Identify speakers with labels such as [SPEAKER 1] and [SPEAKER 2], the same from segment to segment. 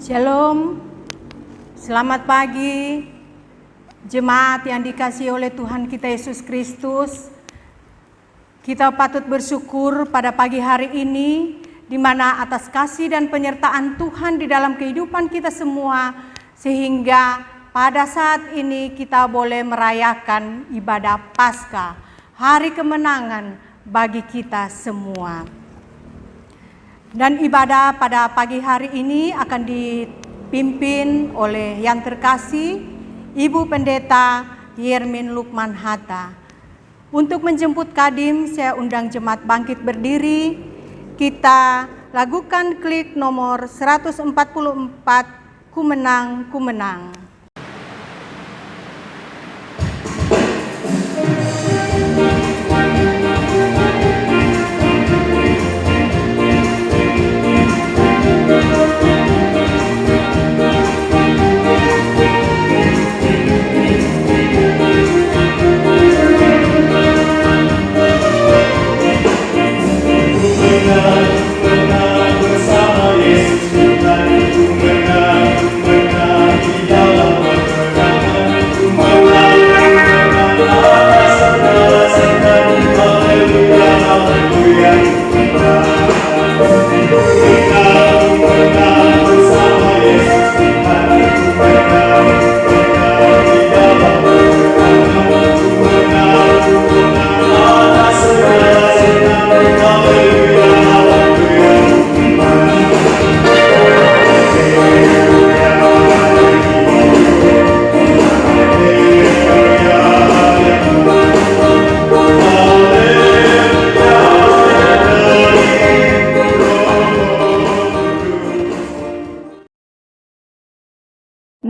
[SPEAKER 1] Shalom, selamat pagi jemaat yang dikasihi oleh Tuhan kita Yesus Kristus. Kita patut bersyukur pada pagi hari ini, di mana atas kasih dan penyertaan Tuhan di dalam kehidupan kita semua, sehingga pada saat ini kita boleh merayakan ibadah Paskah, hari kemenangan bagi kita semua. Dan ibadah pada pagi hari ini akan dipimpin oleh yang terkasih Ibu Pendeta Yermin Lukman Hatta. Untuk menjemput Kadim, saya undang jemaat bangkit berdiri. Kita lakukan klik nomor 144, Ku Menang, Ku Menang.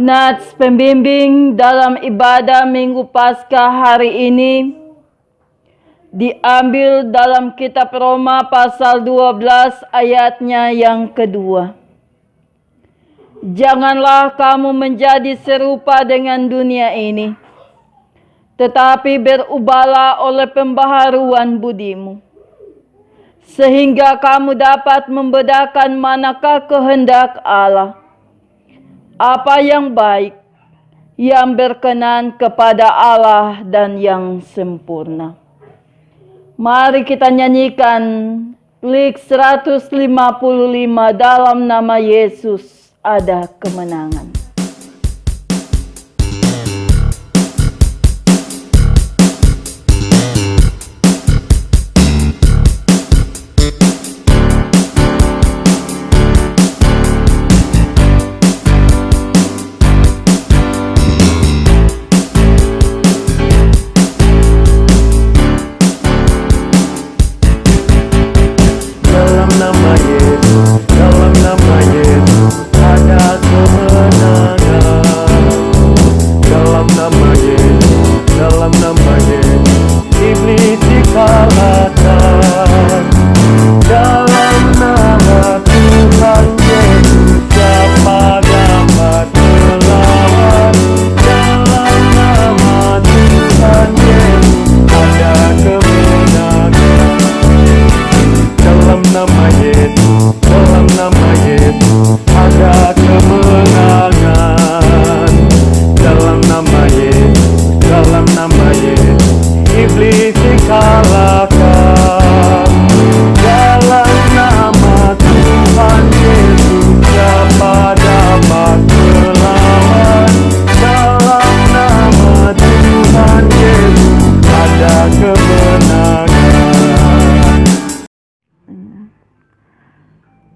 [SPEAKER 2] Nats pembimbing dalam ibadah Minggu Paskah hari ini diambil dalam kitab Roma pasal 12 ayatnya yang kedua. Janganlah kamu menjadi serupa dengan dunia ini, tetapi berubahlah oleh pembaharuan budimu, sehingga kamu dapat membedakan manakah kehendak Allah, apa yang baik, yang berkenan kepada Allah dan yang sempurna. Mari kita nyanyikan klik 155 dalam nama Yesus ada kemenangan.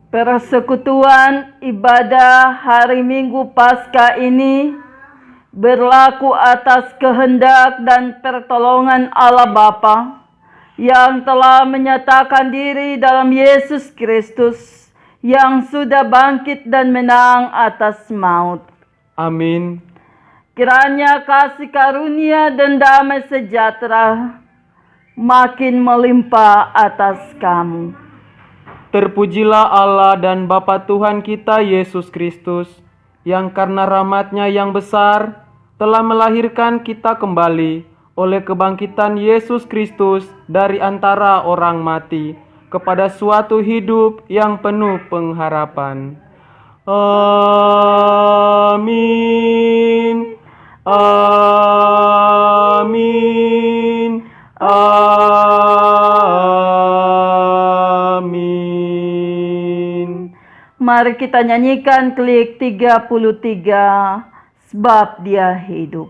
[SPEAKER 2] Persekutuan ibadah hari Minggu Paskah ini berlaku atas kehendak dan pertolongan Allah Bapa yang telah menyatakan diri dalam Yesus Kristus yang sudah bangkit dan menang atas maut.
[SPEAKER 3] Amin.
[SPEAKER 2] Kiranya kasih karunia dan damai sejahtera makin melimpah atas kamu.
[SPEAKER 3] Terpujilah Allah dan Bapa Tuhan kita Yesus Kristus, yang karena rahmat-Nya yang besar telah melahirkan kita kembali oleh kebangkitan Yesus Kristus dari antara orang mati kepada suatu hidup yang penuh pengharapan. Amin. Amin. Amin. Amin.
[SPEAKER 2] Mari kita nyanyikan klik 33, sebab Dia hidup.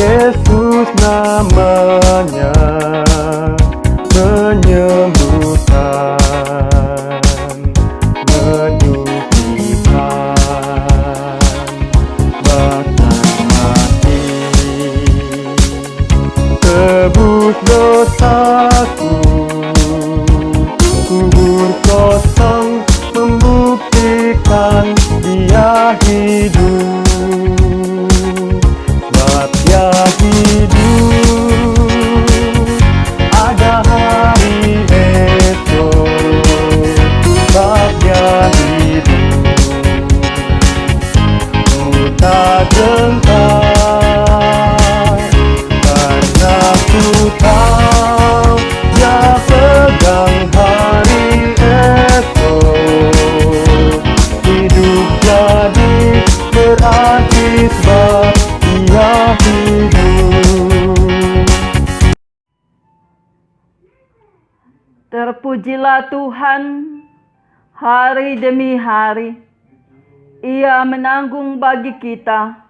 [SPEAKER 3] Yesus namanya menyembuhkan, menyucikan, bahkan mati, tebus dosaku, kubur kosong membuktikan Dia hidup. Dia hidup, ada hari esok, sebab Dia hidup. Ku tak gentar, karena ku tahu Dia pegang hari esok. Hidup jadi berarti sebab Dia hidup.
[SPEAKER 2] Terpujilah Tuhan hari demi hari. Ia menanggung bagi kita.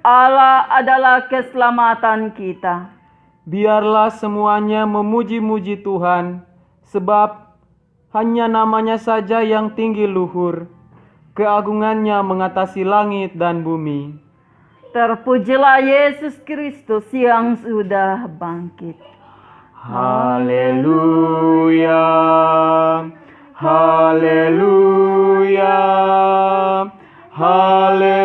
[SPEAKER 2] Allah adalah keselamatan kita.
[SPEAKER 3] Biarlah semuanya memuji-muji Tuhan, sebab hanya namanya saja yang tinggi luhur. Keagungannya mengatasi langit dan bumi.
[SPEAKER 2] Terpujilah Yesus Kristus yang sudah bangkit.
[SPEAKER 3] Haleluya, haleluya, haleluya.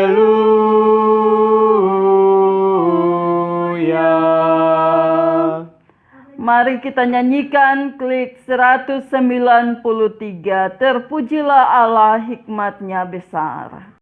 [SPEAKER 2] Mari kita nyanyikan klik 193. Terpujilah Allah, hikmat-Nya besar.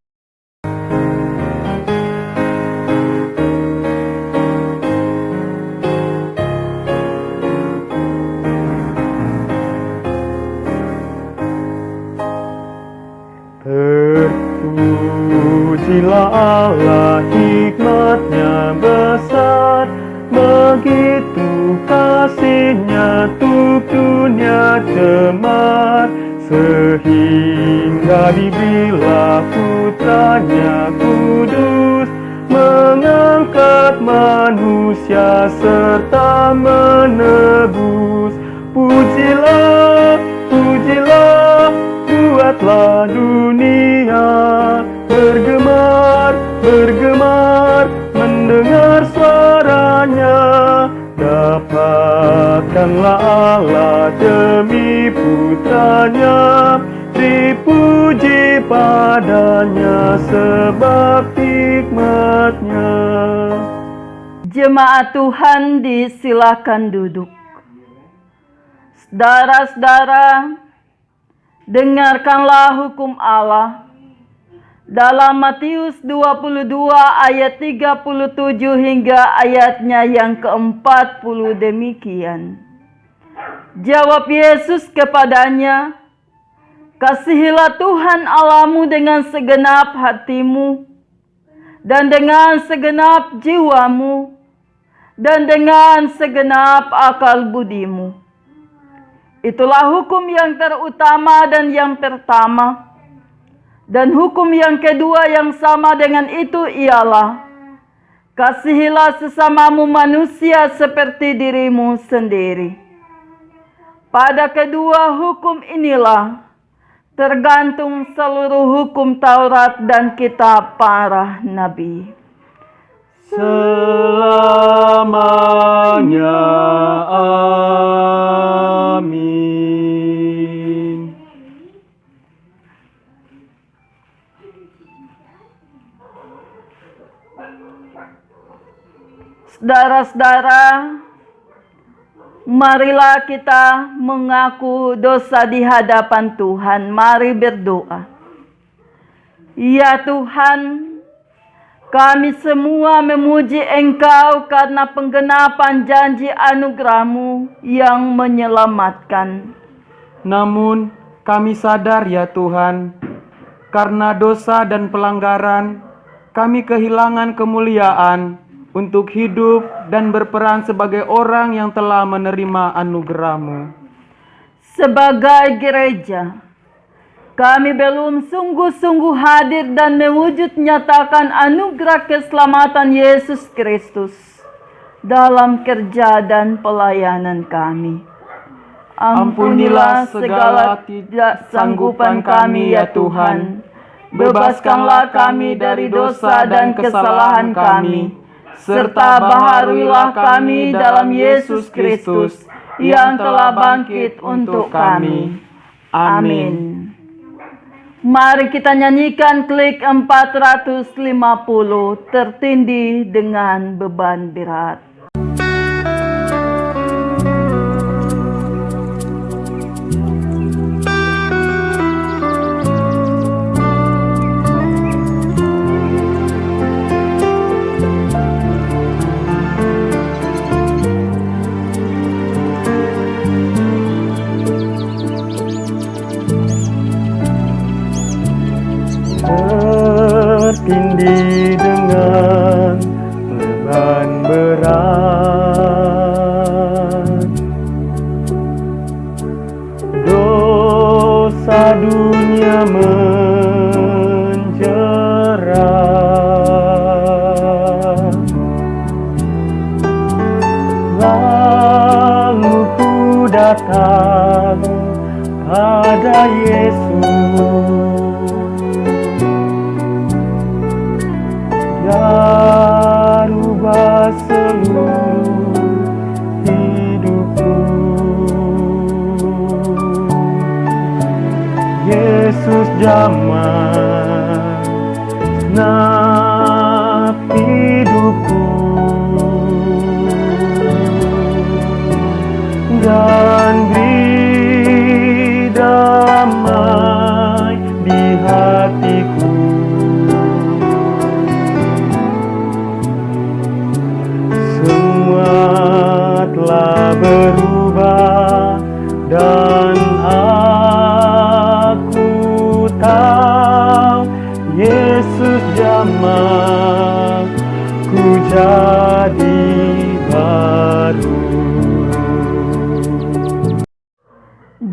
[SPEAKER 3] Terpujilah Allah, hikmat-Nya besar, begitu kasih-Nya untuk dunia cemar, sehingga diberilah putra-Nya kudus, mengangkat manusia serta menebus. Pujilah, pujilah, buatlah dunia bergemar, bergemar, mendengar suaranya. Dapatkanlah Allah demi putranya, dipuji padanya sebab hikmat-Nya.
[SPEAKER 2] Jemaat Tuhan disilakan duduk. Saudara-saudara, dengarkanlah hukum Allah. Dalam Matius 22 ayat 37 hingga ayatnya yang ke-40 demikian. Jawab Yesus kepadanya, kasihilah Tuhan Allahmu dengan segenap hatimu, dan dengan segenap jiwamu, dan dengan segenap akal budimu. Itulah hukum yang terutama dan yang pertama. Dan hukum yang kedua yang sama dengan itu ialah, kasihilah sesamamu manusia seperti dirimu sendiri. Pada kedua hukum inilah tergantung seluruh hukum Taurat dan kitab para nabi.
[SPEAKER 3] Selamanya, amin.
[SPEAKER 2] Saudara-saudara, Marilah kita mengaku dosa di hadapan Tuhan. Mari berdoa. Ya Tuhan, kami semua memuji Engkau karena penggenapan janji anugerah-Mu yang menyelamatkan.
[SPEAKER 3] Namun kami sadar ya Tuhan, karena dosa dan pelanggaran, kami kehilangan kemuliaan untuk hidup dan berperan sebagai orang yang telah menerima anugerah-Mu.
[SPEAKER 2] Sebagai gereja, kami belum sungguh-sungguh hadir dan mewujud nyatakan anugerah keselamatan Yesus Kristus dalam kerja dan pelayanan kami. Ampunilah segala tidak sanggupan kami ya Tuhan. Bebaskanlah kami dari dosa dan kesalahan kami, serta baharuilah kami dalam Yesus Kristus yang telah bangkit untuk kami. Amin. Mari kita nyanyikan klik 450, tertindih dengan beban berat.
[SPEAKER 3] Tertindih dengan beban berat, dosa dunia menjerat, lalu ku datang pada Yesus. Dia rubah seluruh hidupku. Yesus jamah segenap hidupku, dan beri damai di hatiku. Telah berubah dan aku tahu Yesus jamah ku jadi baru.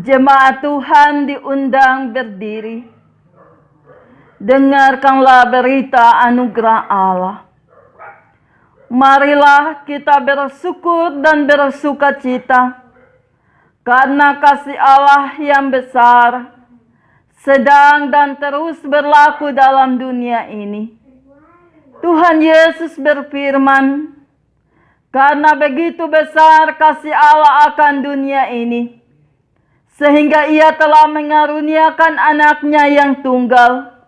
[SPEAKER 2] Jemaat Tuhan diundang berdiri. Dengarkanlah berita anugerah Allah. Marilah kita bersyukur dan bersukacita karena kasih Allah yang besar sedang dan terus berlaku dalam dunia ini. Tuhan Yesus berfirman, karena begitu besar kasih Allah akan dunia ini, sehingga Ia telah mengaruniakan anaknya yang tunggal,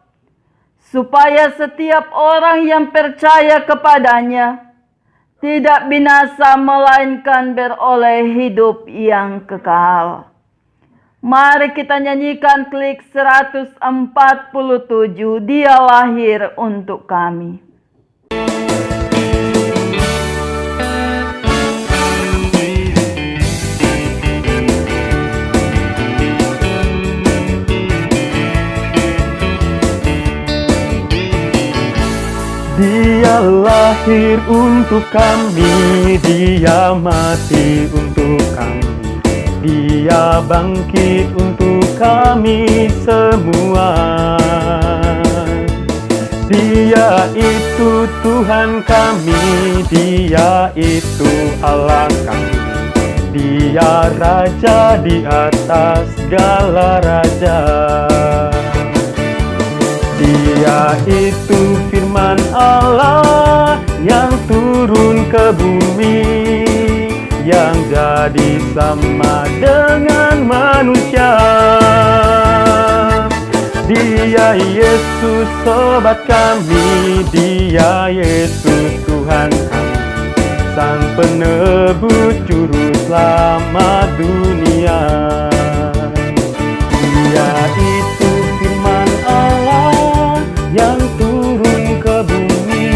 [SPEAKER 2] supaya setiap orang yang percaya kepadanya tidak binasa melainkan beroleh hidup yang kekal. Mari kita nyanyikan klik 147, Dia lahir untuk kami.
[SPEAKER 3] Dia lahir untuk kami, Dia mati untuk kami, Dia bangkit untuk kami semua. Dia itu Tuhan kami, Dia itu Allah kami, Dia Raja di atas segala raja. Dia itu firman Allah yang turun ke bumi, yang jadi sama dengan manusia. Dia Yesus sobat kami, Dia Yesus Tuhan kami, Sang penebus juru selamat dunia. Dia itu firman Allah yang turun ke bumi,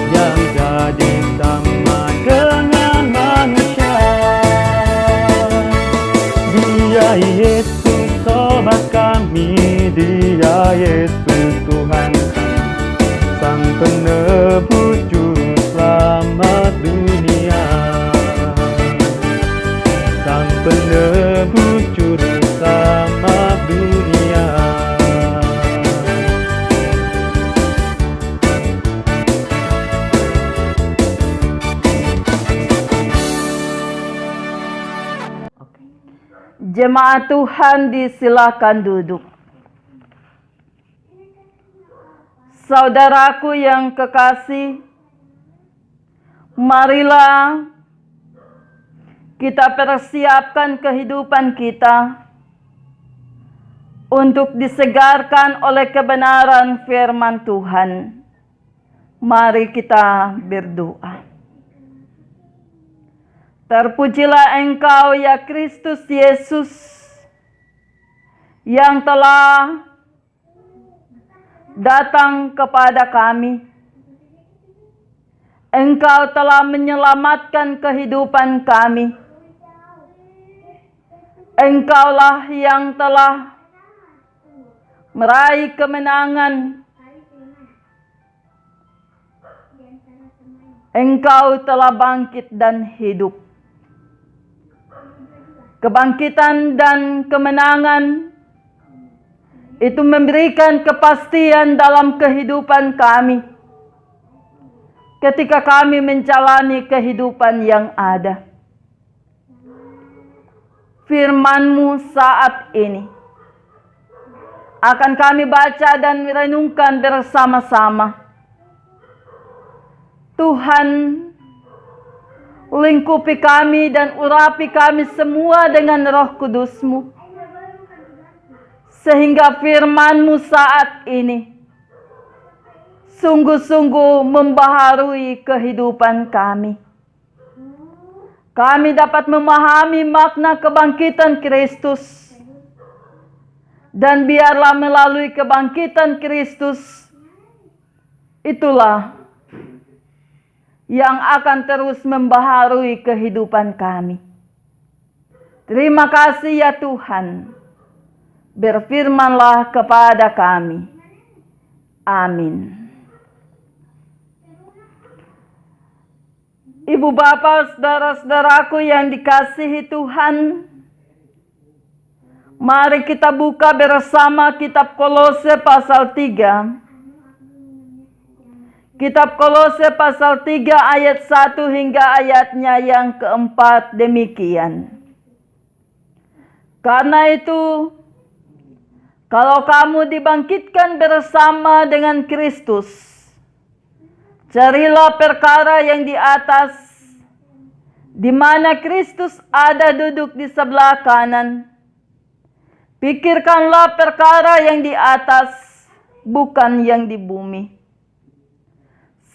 [SPEAKER 3] yang jadi sama dengan manusia. Dia Yesus sobat kami, Dia Yesus Tuhan kami, Sang penebus juru selamat dunia. Sang penebus juru selamat dunia.
[SPEAKER 2] Jemaat Tuhan, disilakan duduk. Saudaraku yang kekasih, marilah kita persiapkan kehidupan kita untuk disegarkan oleh kebenaran firman Tuhan. Mari kita berdoa. Terpujilah Engkau ya Kristus Yesus, yang telah datang kepada kami. Engkau telah menyelamatkan kehidupan kami. Engkaulah yang telah meraih kemenangan. Engkau telah bangkit dan hidup. Kebangkitan dan kemenangan itu memberikan kepastian dalam kehidupan kami ketika kami menjalani kehidupan yang ada. Firman-Mu saat ini akan kami baca dan merenungkan bersama-sama. Tuhan, lingkupi kami dan urapi kami semua dengan Roh Kudus-Mu, sehingga firman-Mu saat ini sungguh-sungguh membaharui kehidupan kami. Kami dapat memahami makna kebangkitan Kristus, dan biarlah melalui kebangkitan Kristus itulah yang akan terus membaharui kehidupan kami. Terima kasih ya Tuhan. Berfirmanlah kepada kami. Amin. Ibu bapak, saudara-saudaraku yang dikasihi Tuhan, mari kita buka bersama kitab Kolose pasal 3. Kitab Kolose pasal 3 ayat 1 hingga ayatnya yang keempat demikian. Karena itu, kalau kamu dibangkitkan bersama dengan Kristus, carilah perkara yang di atas, di mana Kristus ada duduk di sebelah kanan. Pikirkanlah perkara yang di atas, bukan yang di bumi.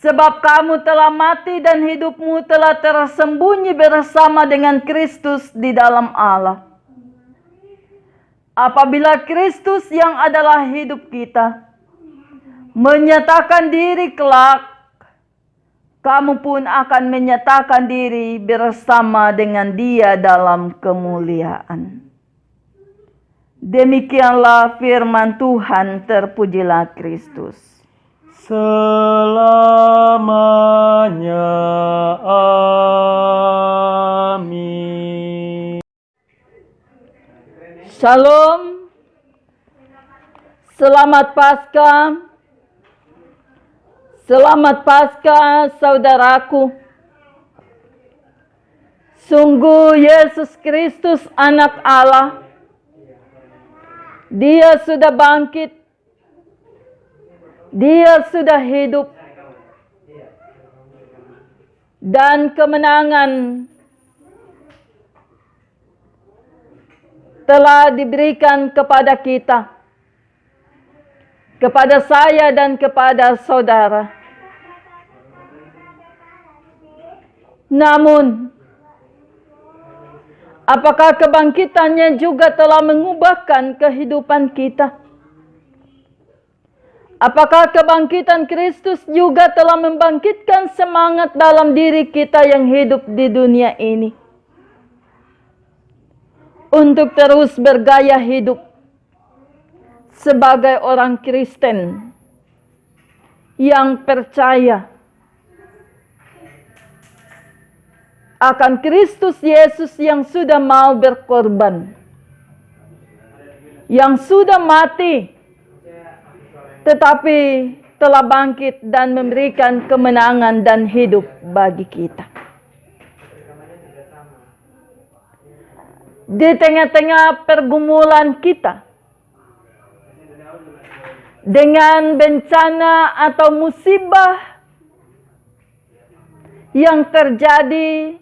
[SPEAKER 2] Sebab kamu telah mati dan hidupmu telah tersembunyi bersama dengan Kristus di dalam Allah. Apabila Kristus yang adalah hidup kita menyatakan diri kelak, kamu pun akan menyatakan diri bersama dengan Dia dalam kemuliaan. Demikianlah firman Tuhan, terpujilah Kristus.
[SPEAKER 3] Selamanya. Amin.
[SPEAKER 2] Shalom. Selamat Paskah. Selamat Paskah, saudaraku. Sungguh Yesus Kristus anak Allah. Dia sudah bangkit. Dia sudah hidup. Dan kemenangan telah diberikan kepada kita, kepada saya dan kepada saudara. Namun, Apakah kebangkitannya juga telah mengubahkan kehidupan kita? Apakah kebangkitan Kristus juga telah membangkitkan semangat dalam diri kita yang hidup di dunia ini untuk terus bergaya hidup sebagai orang Kristen yang percaya akan Kristus Yesus yang sudah mau berkorban, yang sudah mati, tetapi telah bangkit dan memberikan kemenangan dan hidup bagi kita. Di tengah-tengah pergumulan kita, dengan bencana atau musibah yang terjadi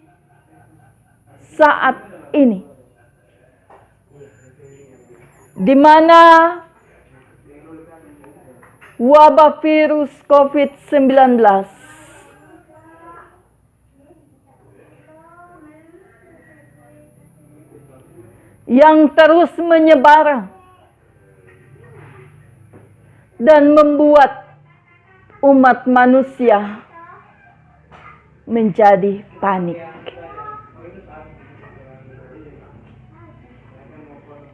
[SPEAKER 2] saat ini, di mana wabah virus COVID-19 yang terus menyebar dan membuat umat manusia menjadi panik.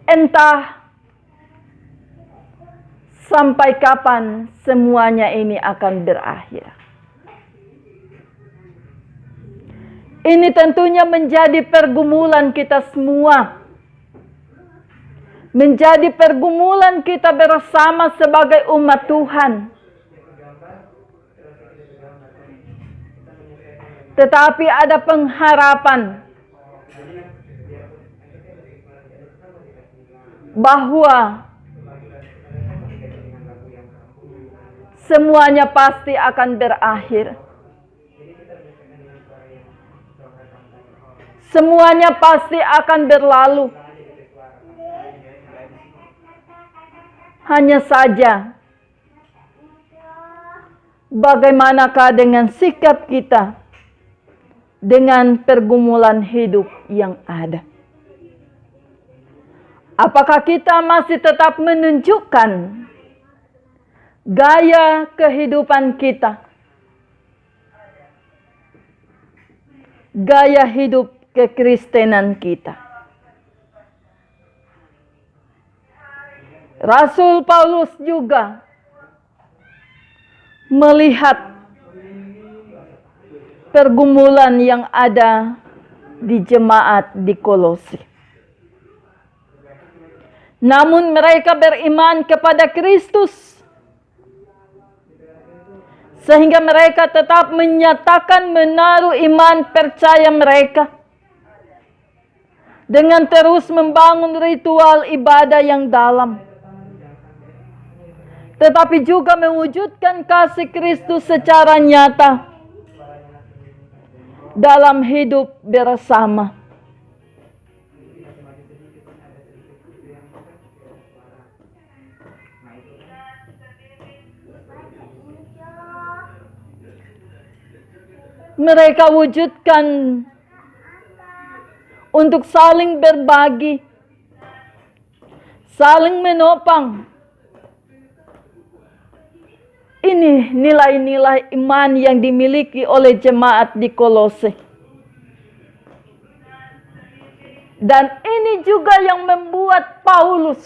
[SPEAKER 2] Entah sampai kapan semuanya ini akan berakhir. Ini tentunya menjadi pergumulan kita semua. Menjadi pergumulan kita bersama sebagai umat Tuhan. Tetapi ada pengharapan bahwa semuanya pasti akan berakhir. Semuanya pasti akan berlalu. Hanya saja, bagaimanakah dengan sikap kita dengan pergumulan hidup yang ada? Apakah kita masih tetap menunjukkan gaya kehidupan kita, gaya hidup kekristenan kita? Rasul Paulus juga melihat pergumulan yang ada di jemaat di Kolose. Namun mereka beriman kepada Kristus, sehingga mereka tetap menyatakan menaruh iman percaya mereka dengan terus membangun ritual ibadah yang dalam, tetapi juga mewujudkan kasih Kristus secara nyata dalam hidup bersama. Mereka wujudkan untuk saling berbagi, saling menopang. Ini nilai-nilai iman yang dimiliki oleh jemaat di Kolose. Dan ini juga yang membuat Paulus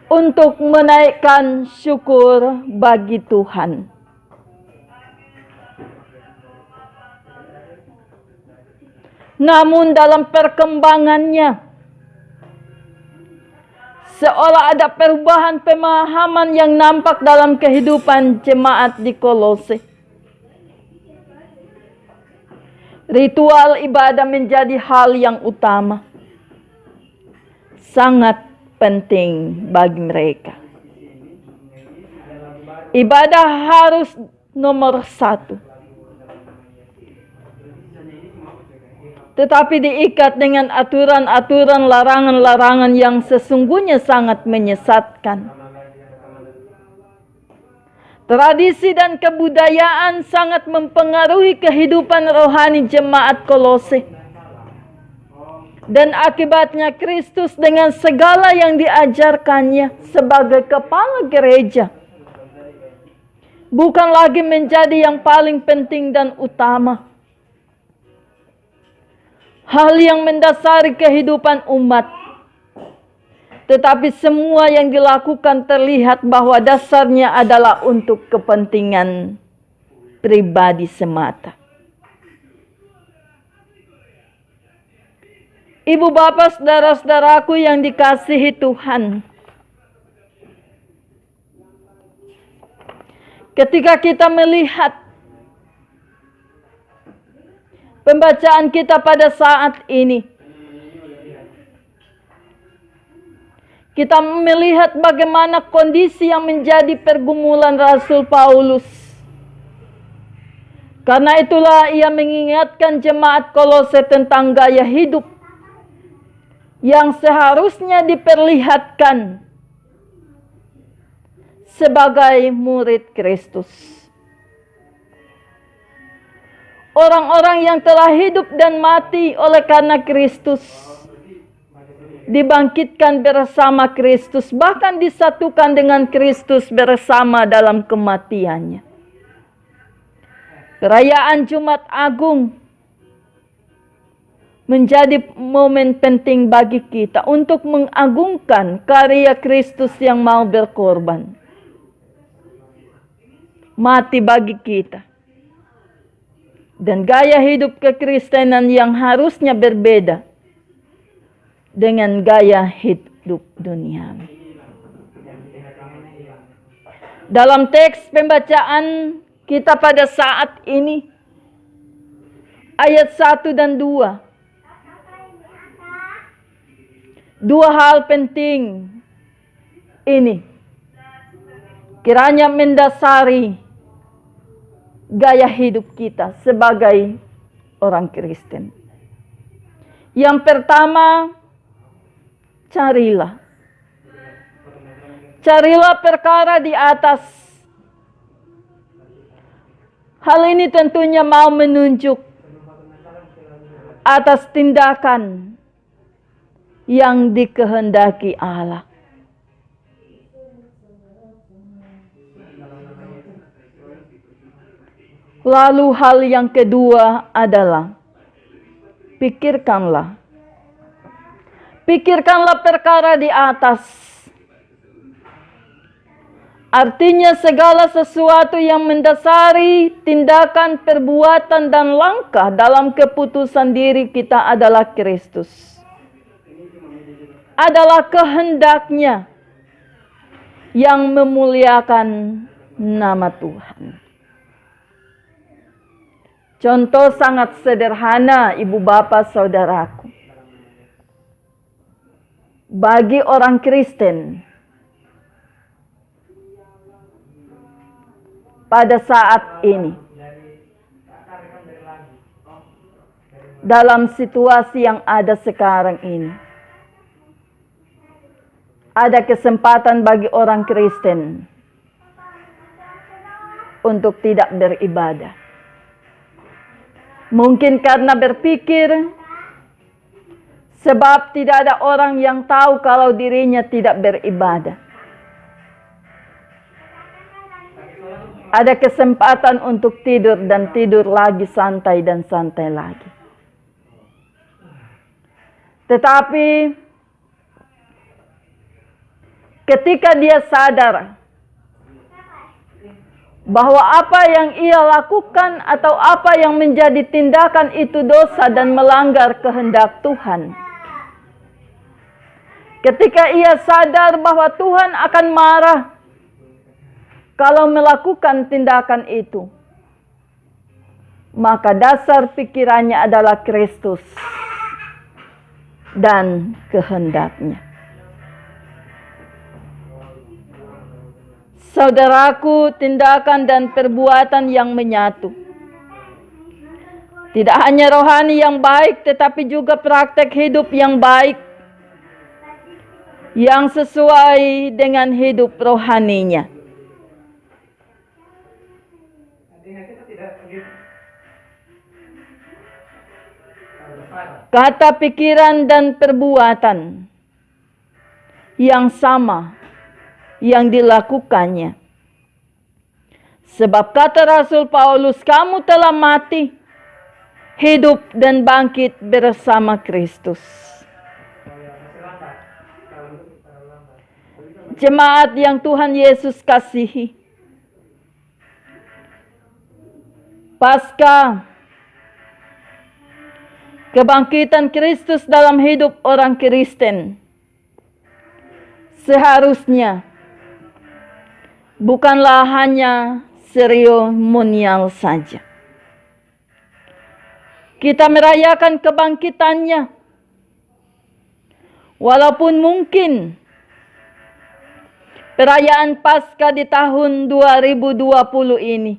[SPEAKER 2] untuk menaikkan syukur bagi Tuhan. Namun dalam perkembangannya, seolah ada perubahan pemahaman yang nampak dalam kehidupan jemaat di Kolose. Ritual ibadah menjadi hal yang utama, sangat penting bagi mereka. Ibadah harus nomor satu. Tetapi diikat dengan aturan-aturan, larangan-larangan yang sesungguhnya sangat menyesatkan. Tradisi dan kebudayaan sangat mempengaruhi kehidupan rohani jemaat Kolose. Dan akibatnya Kristus dengan segala yang diajarkannya sebagai kepala gereja bukan lagi menjadi yang paling penting dan utama. Hal yang mendasari kehidupan umat. Tetapi semua yang dilakukan terlihat bahwa dasarnya adalah untuk kepentingan pribadi semata. Ibu bapak saudara-saudaraku yang dikasihi Tuhan. Ketika kita melihat pembacaan kita pada saat ini, kita melihat bagaimana kondisi yang menjadi pergumulan Rasul Paulus. Karena itulah ia mengingatkan jemaat Kolose tentang gaya hidup yang seharusnya diperlihatkan sebagai murid Kristus. Orang-orang yang telah hidup dan mati oleh karena Kristus dibangkitkan bersama Kristus, bahkan disatukan dengan Kristus bersama dalam kematiannya. Perayaan Jumat Agung menjadi momen penting bagi kita untuk mengagungkan karya Kristus yang mau berkorban. Mati bagi kita. Dan gaya hidup kekristenan yang harusnya berbeda dengan gaya hidup duniawi. Dalam teks pembacaan kita pada saat ini, ayat 1 dan 2. Dua hal penting ini kiranya mendasari gaya hidup kita sebagai orang Kristen. Yang pertama, carilah perkara di atas. Hal ini tentunya mau menunjuk atas tindakan yang dikehendaki Allah. Lalu hal yang kedua adalah pikirkanlah perkara di atas. Artinya segala sesuatu yang mendasari tindakan, perbuatan, dan langkah dalam keputusan diri kita adalah Kristus. Adalah kehendaknya yang memuliakan nama Tuhan. Contoh sangat sederhana, ibu bapak saudaraku. Bagi orang Kristen, pada saat ini, dalam situasi yang ada sekarang ini, ada kesempatan bagi orang Kristen untuk tidak beribadah. Mungkin karena berpikir, sebab tidak ada orang yang tahu kalau dirinya tidak beribadah. Ada kesempatan untuk tidur dan tidur lagi, santai dan santai lagi. Tetapi ketika dia sadar bahwa apa yang ia lakukan atau apa yang menjadi tindakan itu dosa dan melanggar kehendak Tuhan. Ketika ia sadar bahwa Tuhan akan marah kalau melakukan tindakan itu, maka dasar pikirannya adalah Kristus dan kehendaknya. Saudaraku, tindakan dan perbuatan yang menyatu. Tidak hanya rohani yang baik, tetapi juga praktek hidup yang baik, yang sesuai dengan hidup rohaninya. kata, pikiran, dan perbuatan yang sama yang dilakukannya. Sebab kata Rasul Paulus, kamu telah mati, hidup dan bangkit bersama Kristus. Jemaat yang Tuhan Yesus kasihi, pasca kebangkitan Kristus dalam hidup orang Kristen, seharusnya bukanlah hanya seremonial saja. Kita merayakan kebangkitannya, walaupun mungkin perayaan Paskah di tahun 2020 ini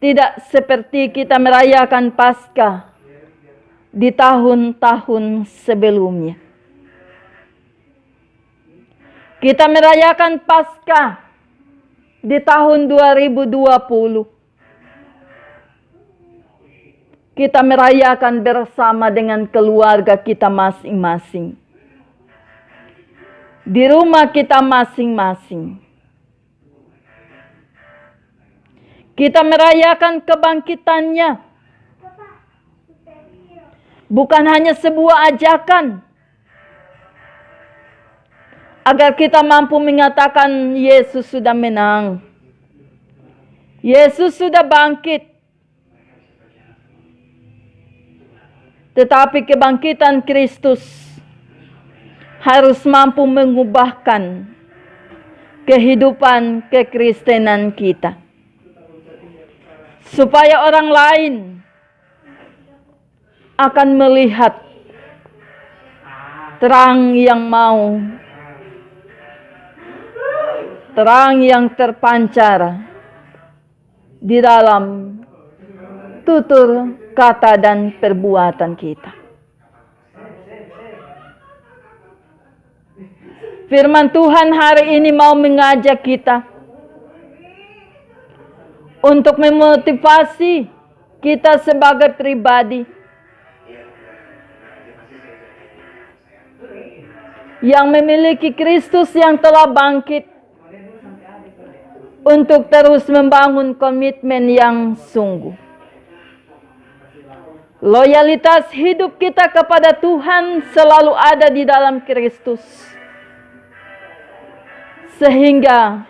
[SPEAKER 2] tidak seperti kita merayakan Paskah di tahun-tahun sebelumnya. Kita merayakan Paskah di tahun 2020. Kita merayakan bersama dengan keluarga kita masing-masing, di rumah kita masing-masing. Kita merayakan kebangkitannya, bukan hanya sebuah ajakan agar kita mampu mengatakan Yesus sudah menang, Yesus sudah bangkit. Tetapi kebangkitan Kristus harus mampu mengubahkan kehidupan kekristenan kita, supaya orang lain akan melihat terang yang terpancar di dalam tutur kata dan perbuatan kita. Firman Tuhan hari ini mau mengajak kita untuk memotivasi kita sebagai pribadi yang memiliki Kristus yang telah bangkit, untuk terus membangun komitmen yang sungguh. Loyalitas hidup kita kepada Tuhan selalu ada di dalam Kristus, sehingga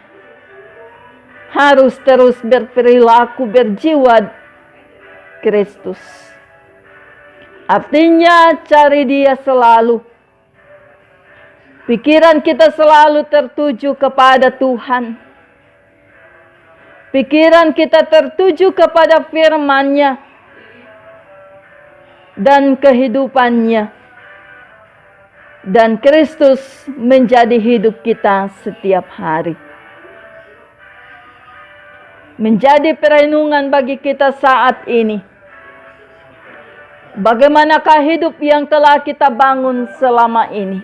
[SPEAKER 2] harus terus berperilaku berjiwa Kristus. Artinya cari Dia selalu. Pikiran kita selalu tertuju kepada Tuhan. Pikiran kita tertuju kepada firman-Nya dan kehidupannya. Dan Kristus menjadi hidup kita setiap hari. Menjadi perenungan bagi kita saat ini. Bagaimanakah hidup yang telah kita bangun selama ini?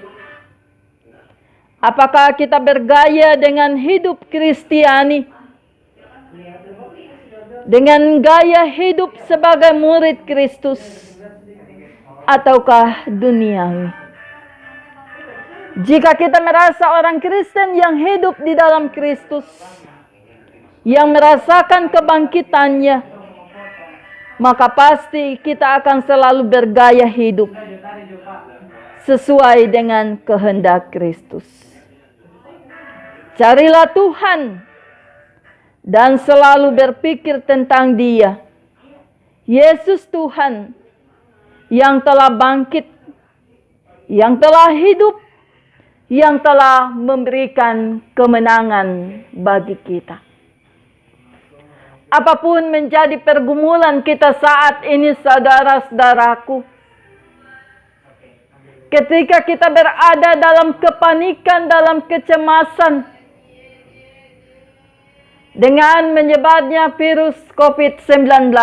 [SPEAKER 2] Apakah kita bergaya dengan hidup Kristiani? Dengan gaya hidup sebagai murid Kristus? Ataukah duniawi? Jika kita merasa orang Kristen yang hidup di dalam Kristus, yang merasakan kebangkitannya, maka pasti kita akan selalu bergaya hidup sesuai dengan kehendak Kristus. Carilah Tuhan dan selalu berpikir tentang Dia, Yesus Tuhan yang telah bangkit, yang telah hidup, yang telah memberikan kemenangan bagi kita. Apapun menjadi pergumulan kita saat ini, saudara-saudaraku, ketika kita berada dalam kepanikan, dalam kecemasan, dengan menyebarnya virus COVID-19,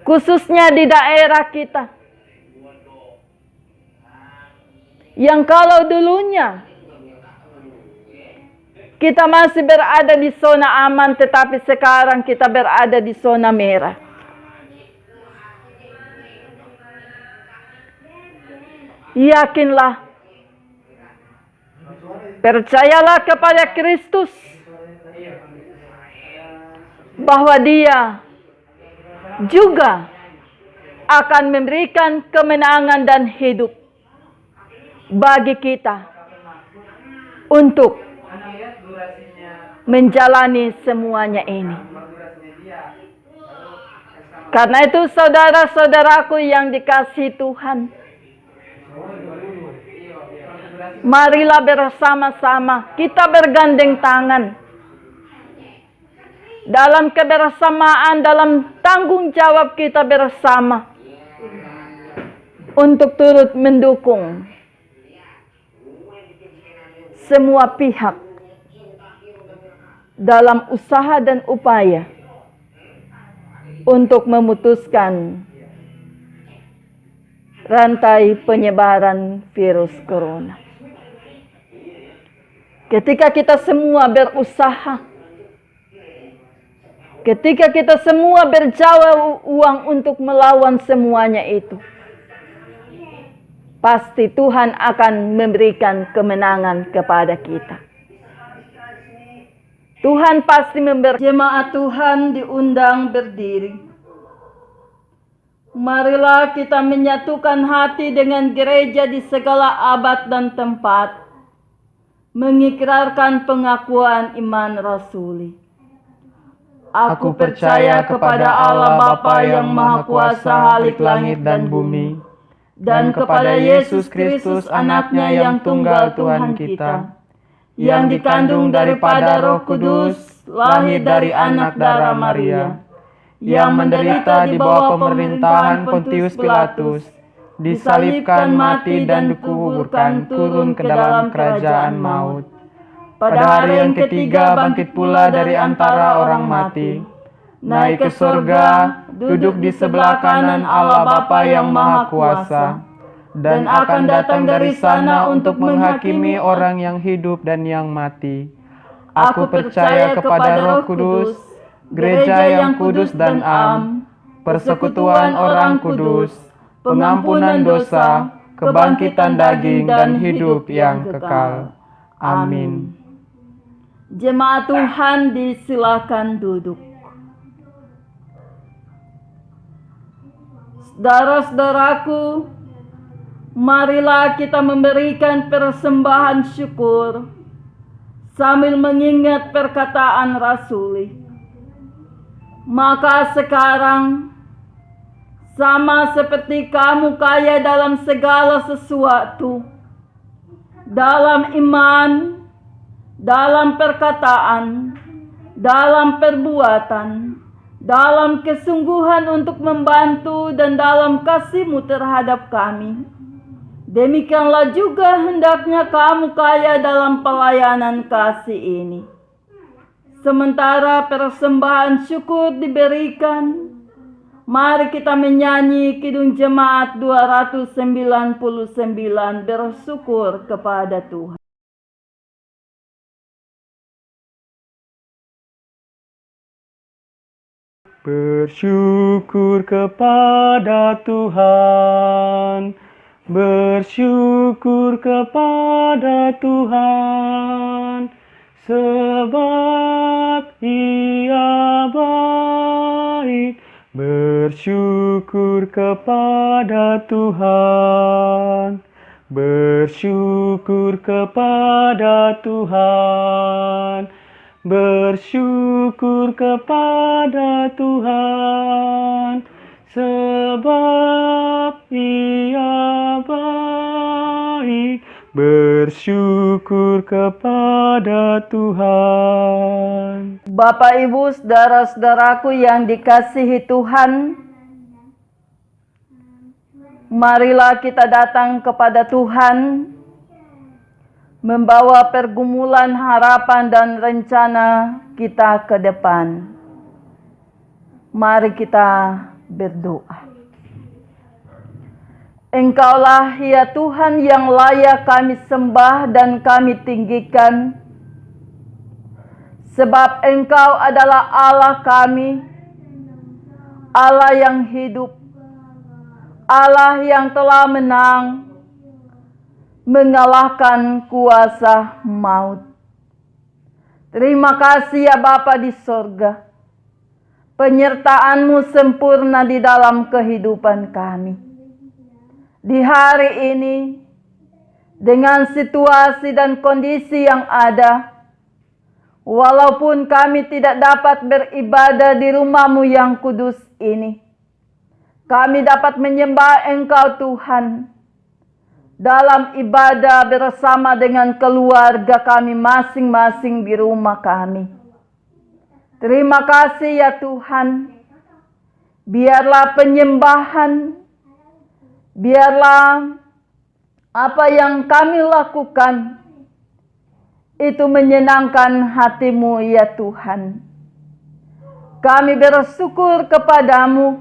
[SPEAKER 2] khususnya di daerah kita, yang kalau dulunya Kita masih berada di zona aman, tetapi sekarang kita berada di zona merah. Yakinlah, percayalah kepada Kristus bahwa Dia juga akan memberikan kemenangan dan hidup bagi kita untuk menjalani semuanya ini. Karena itu saudara-saudaraku yang dikasihi Tuhan, marilah bersama-sama kita bergandeng tangan dalam kebersamaan, dalam tanggung jawab kita bersama untuk turut mendukung semua pihak dalam usaha dan upaya untuk memutuskan rantai penyebaran virus corona. Ketika kita semua berusaha, ketika kita semua berjuang uang untuk melawan semuanya itu, pasti Tuhan akan memberikan kemenangan kepada kita. Tuhan pasti memberi. Jemaat Tuhan diundang berdiri. Marilah kita menyatukan hati dengan gereja di segala abad dan tempat, mengikrarkan pengakuan iman rasuli. Aku percaya kepada Allah Bapa yang Maha Kuasa halik langit dan bumi, dan kepada Yesus Kristus anaknya yang tunggal Tuhan kita, yang dikandung daripada Roh Kudus, lahir dari anak darah Maria, yang menderita di bawah pemerintahan Pontius Pilatus, disalibkan, mati, dan dikuburkan, turun ke dalam kerajaan maut. Pada hari yang ketiga bangkit pula dari antara orang mati, naik ke surga, duduk di sebelah kanan Allah Bapa yang Maha Kuasa, dan akan datang dari sana untuk menghakimi orang yang hidup dan yang mati. Aku percaya kepada Roh Kudus, gereja yang kudus dan am, persekutuan orang kudus, pengampunan dosa, kebangkitan daging, dan hidup yang kekal. Amin. Jemaat Tuhan disilakan duduk. Saudara-saudaraku, marilah kita memberikan persembahan syukur sambil mengingat perkataan rasuli. Maka sekarang, sama seperti kamu kaya dalam segala sesuatu, dalam iman, dalam perkataan, dalam perbuatan, dalam kesungguhan untuk membantu, dan dalam kasih-Mu terhadap kami, demikianlah juga hendaknya kamu kaya dalam pelayanan kasih ini. Sementara persembahan syukur diberikan, mari kita menyanyi Kidung Jemaat 299, bersyukur kepada Tuhan.
[SPEAKER 3] Bersyukur kepada Tuhan, bersyukur kepada Tuhan, sebab Ia baik. Bersyukur kepada Tuhan, bersyukur kepada Tuhan, bersyukur kepada Tuhan, sebab Ia baik. Bersyukur kepada Tuhan.
[SPEAKER 2] Bapak, Ibu, saudara-saudaraku yang dikasihi Tuhan, marilah kita datang kepada Tuhan, membawa pergumulan, harapan, dan rencana kita ke depan. Mari kita berdoa. Engkaulah ya Tuhan yang layak kami sembah dan kami tinggikan. Sebab Engkau adalah Allah kami, Allah yang hidup, Allah yang telah menang, mengalahkan kuasa maut. Terima kasih ya Bapa di sorga. Penyertaan-Mu sempurna di dalam kehidupan kami. Di hari ini, dengan situasi dan kondisi yang ada, walaupun kami tidak dapat beribadah di rumah-Mu yang kudus ini, kami dapat menyembah Engkau Tuhan dalam ibadah bersama dengan keluarga kami masing-masing di rumah kami. Terima kasih ya Tuhan. Biarlah penyembahan, biarlah apa yang kami lakukan itu menyenangkan hati-Mu ya Tuhan. Kami bersyukur kepadamu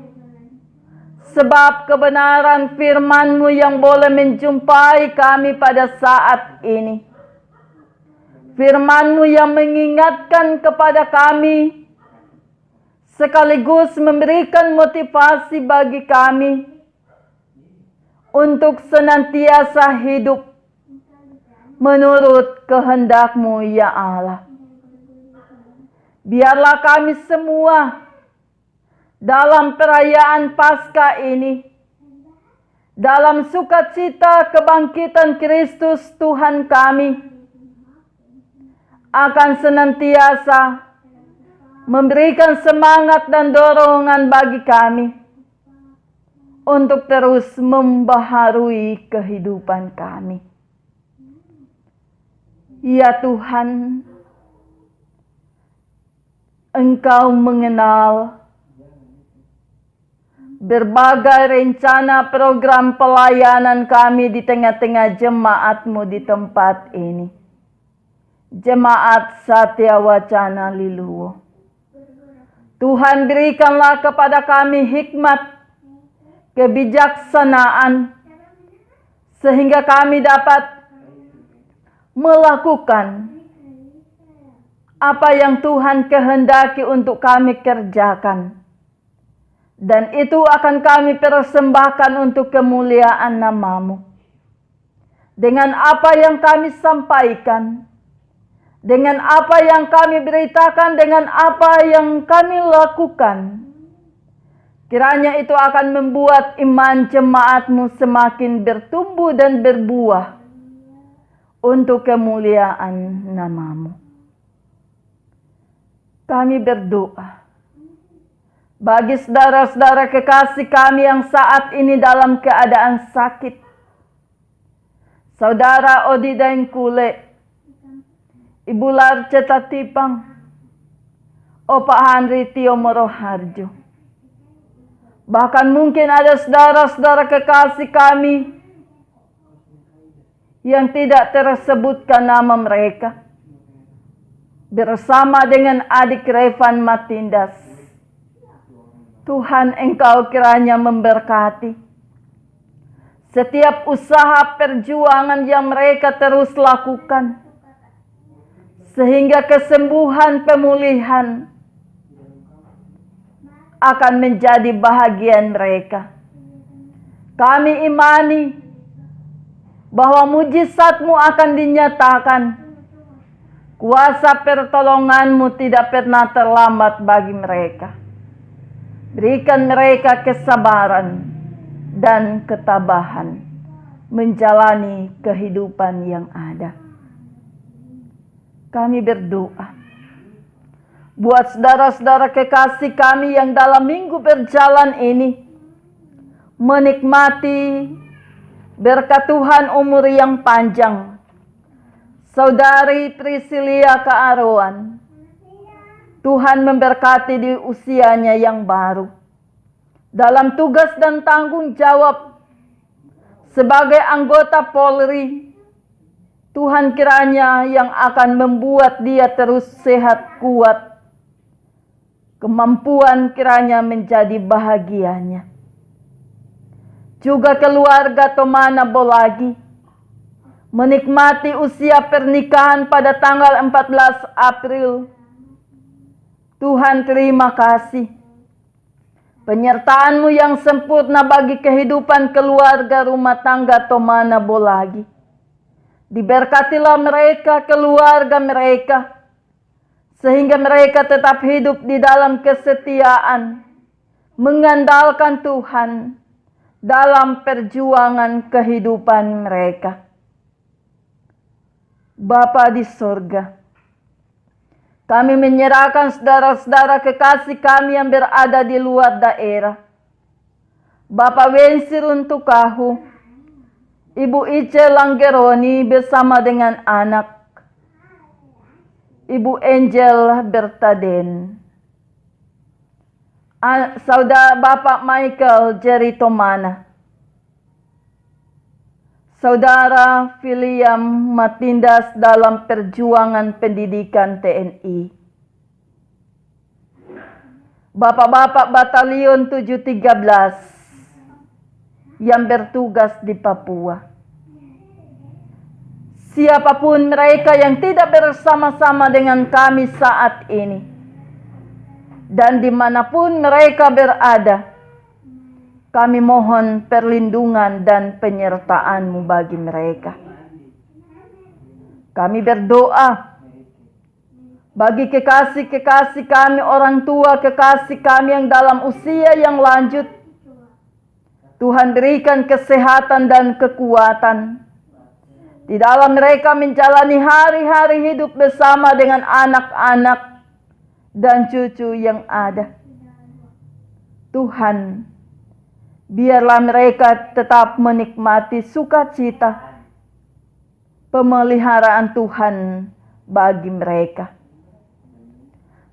[SPEAKER 2] sebab kebenaran firman-Mu yang boleh menjumpai kami pada saat ini. Firman-Mu yang mengingatkan kepada kami, sekaligus memberikan motivasi bagi kami untuk senantiasa hidup menurut kehendak-Mu ya Allah. Biarlah kami semua dalam perayaan Paskah ini, dalam sukacita kebangkitan Kristus Tuhan kami, akan senantiasa memberikan semangat dan dorongan bagi kami untuk terus membaharui kehidupan kami. Ya Tuhan, Engkau mengenal berbagai rencana program pelayanan kami di tengah-tengah jemaat-Mu di tempat ini. Jemaat Satya Wacana Liluwo. Tuhan, berikanlah kepada kami hikmat, kebijaksanaan, sehingga kami dapat melakukan apa yang Tuhan kehendaki untuk kami kerjakan. Dan itu akan kami persembahkan untuk kemuliaan nama-Mu. Dengan apa yang kami sampaikan, dengan apa yang kami beritakan, dengan apa yang kami lakukan, kiranya itu akan membuat iman jemaat-Mu semakin bertumbuh dan berbuah untuk kemuliaan nama-Mu. Kami berdoa bagi saudara-saudara kekasih kami yang saat ini dalam keadaan sakit. Saudara Odi Daengkule, Ibu Larceta Tipang, Opa Henry Tio Moroharjo. Bahkan mungkin ada saudara-saudara kekasih kami yang tidak tersebutkan nama mereka, bersama dengan adik Revan Matindas. Tuhan, Engkau kiranya memberkati setiap usaha perjuangan yang mereka terus lakukan, sehingga kesembuhan pemulihan akan menjadi bahagian mereka. Kami imani bahwa mujizat-Mu akan dinyatakan. Kuasa pertolongan-Mu tidak pernah terlambat bagi mereka. Berikan mereka kesabaran dan ketabahan menjalani kehidupan yang ada. Kami berdoa buat saudara-saudara kekasih kami yang dalam minggu berjalan ini menikmati berkat Tuhan umur yang panjang. Saudari Priscilia Kaaroan, Tuhan memberkati di usianya yang baru. Dalam tugas dan tanggung jawab sebagai anggota Polri, Tuhan kiranya yang akan membuat dia terus sehat kuat. Kemampuan kiranya menjadi bahagianya. Juga keluarga Tomana Bolagi menikmati usia pernikahan pada tanggal 14 April Tuhan, terima kasih. Penyertaan-Mu yang sempurna bagi kehidupan keluarga rumah tangga Tomana Bolagi. Diberkatilah mereka, keluarga mereka, sehingga mereka tetap hidup di dalam kesetiaan, mengandalkan Tuhan dalam perjuangan kehidupan mereka. Bapa di sorga, kami menyerahkan saudara-saudara kekasih kami yang berada di luar daerah. Bapak Wensir untuk Kahu, Ibu Ice Langgeroni bersama dengan anak, Ibu Angel Bertaden, Saudara Bapak Michael Jerry Tomana, Saudara William Matindas dalam perjuangan pendidikan TNI, Bapak-bapak Batalion 713 yang bertugas di Papua. Siapapun mereka yang tidak bersama-sama dengan kami saat ini, dan dimanapun mereka berada, kami mohon perlindungan dan penyertaan-Mu bagi mereka. Kami berdoa bagi kekasih-kekasih kami, orang tua kekasih kami yang dalam usia yang lanjut. Tuhan berikan kesehatan dan kekuatan di dalam mereka menjalani hari-hari hidup bersama dengan anak-anak dan cucu yang ada. Tuhan, biarlah mereka tetap menikmati sukacita pemeliharaan Tuhan bagi mereka.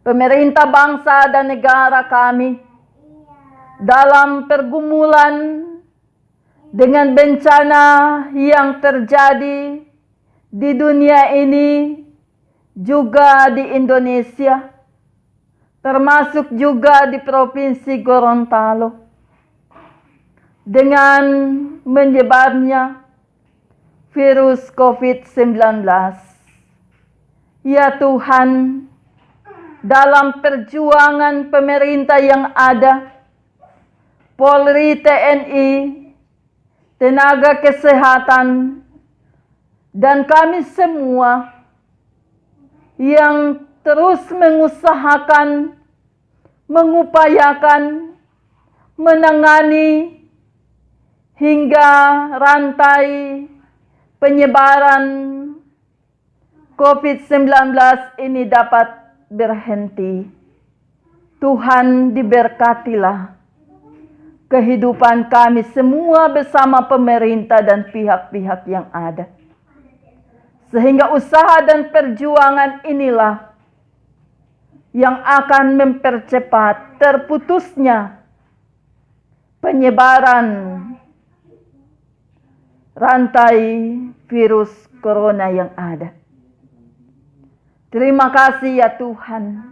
[SPEAKER 2] Pemerintah bangsa dan negara kami dalam pergumulan dengan bencana yang terjadi di dunia ini, juga di Indonesia, termasuk juga di Provinsi Gorontalo, dengan menyebarnya virus COVID-19. Ya Tuhan, dalam perjuangan pemerintah yang ada, Polri, TNI, tenaga kesehatan, dan kami semua yang terus mengusahakan, mengupayakan, menangani hingga rantai penyebaran COVID-19 ini dapat berhenti. Tuhan, diberkatilah kehidupan kami semua bersama pemerintah dan pihak-pihak yang ada. Sehingga usaha dan perjuangan inilah yang akan mempercepat terputusnya penyebaran rantai virus corona yang ada. Terima kasih ya Tuhan.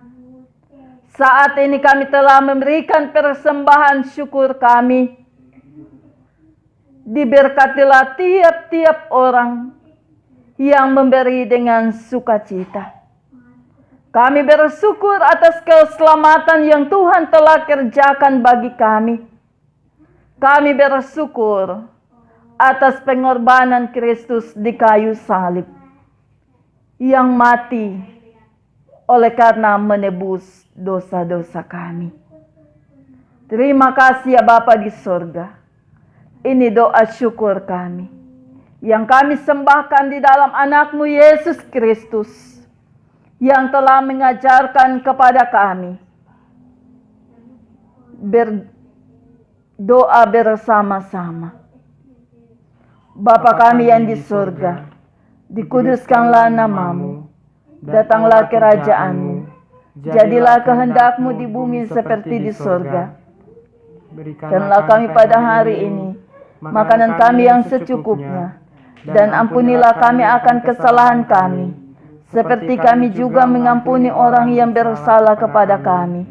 [SPEAKER 2] Saat ini kami telah memberikan persembahan syukur kami. Diberkatilah tiap-tiap orang yang memberi dengan sukacita. Kami bersyukur atas keselamatan yang Tuhan telah kerjakan bagi kami. Kami bersyukur atas pengorbanan Kristus di kayu salib, yang mati oleh karena menebus dosa-dosa kami. Terima kasih ya Bapa di sorga. Ini doa syukur kami, yang kami sembahkan di dalam anak-Mu Yesus Kristus, yang telah mengajarkan kepada kami berdoa bersama-sama. Bapa kami yang di surga, dikuduskanlah nama-Mu, datanglah kerajaan-Mu, jadilah kehendak-Mu di bumi seperti di surga. Berikanlah kami pada hari ini makanan kami yang secukupnya, dan ampunilah kami akan kesalahan kami, seperti kami juga mengampuni orang yang bersalah kepada kami.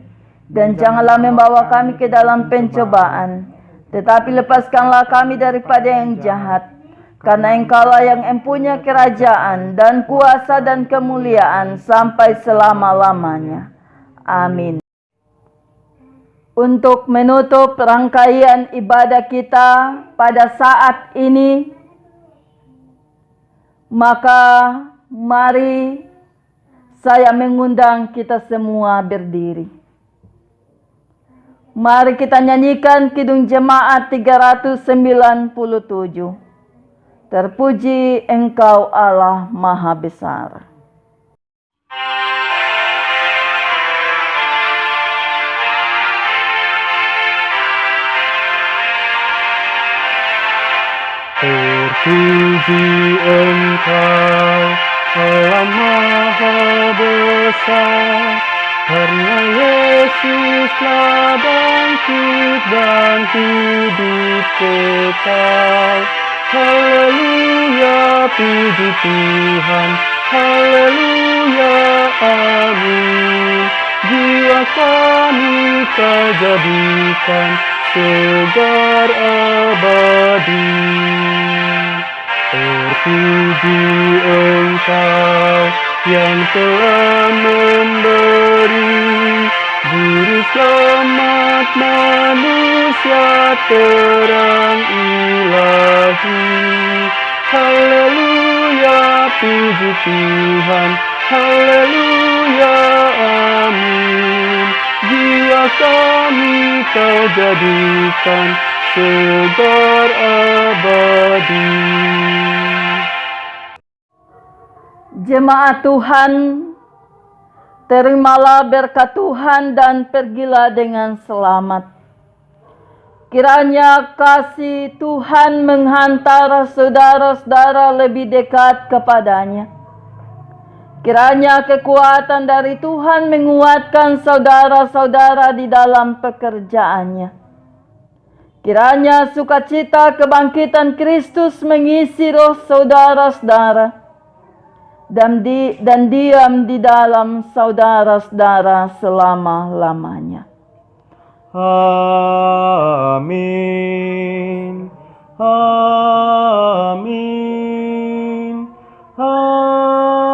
[SPEAKER 2] Dan janganlah membawa kami ke dalam pencobaan, tetapi lepaskanlah kami daripada yang jahat. Karena Engkaulah yang mempunyai kerajaan dan kuasa dan kemuliaan sampai selama-lamanya. Amin. Untuk menutup rangkaian ibadah kita pada saat ini, maka mari saya mengundang kita semua berdiri. Mari kita nyanyikan Kidung Jemaat 397. Terpuji Engkau Allah Maha Besar.
[SPEAKER 3] Terpuji Engkau Allah Maha Besar, karena Yesus telah bangkit dan hidup kekal. Haleluya, puji Tuhan, haleluya, amin. Jiwa kami Kau jadikan segar abadi. Terpuji Engkau yang telah memberi Juru selamat manusia terang ilahi. Haleluya, puji Tuhan, haleluya, amin. Jiwa kami Kau jadikan segar abadi.
[SPEAKER 2] Jemaat Tuhan, terimalah berkat Tuhan dan pergilah dengan selamat. Kiranya kasih Tuhan menghantar saudara-saudara lebih dekat kepadanya. Kiranya kekuatan dari Tuhan menguatkan saudara-saudara di dalam pekerjaannya. Kiranya sukacita kebangkitan Kristus mengisi roh saudara-saudara dan diam di dalam saudara-saudara selama-lamanya.
[SPEAKER 3] Amin. Amin. Amin.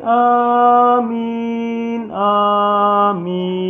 [SPEAKER 3] Amin. Amin.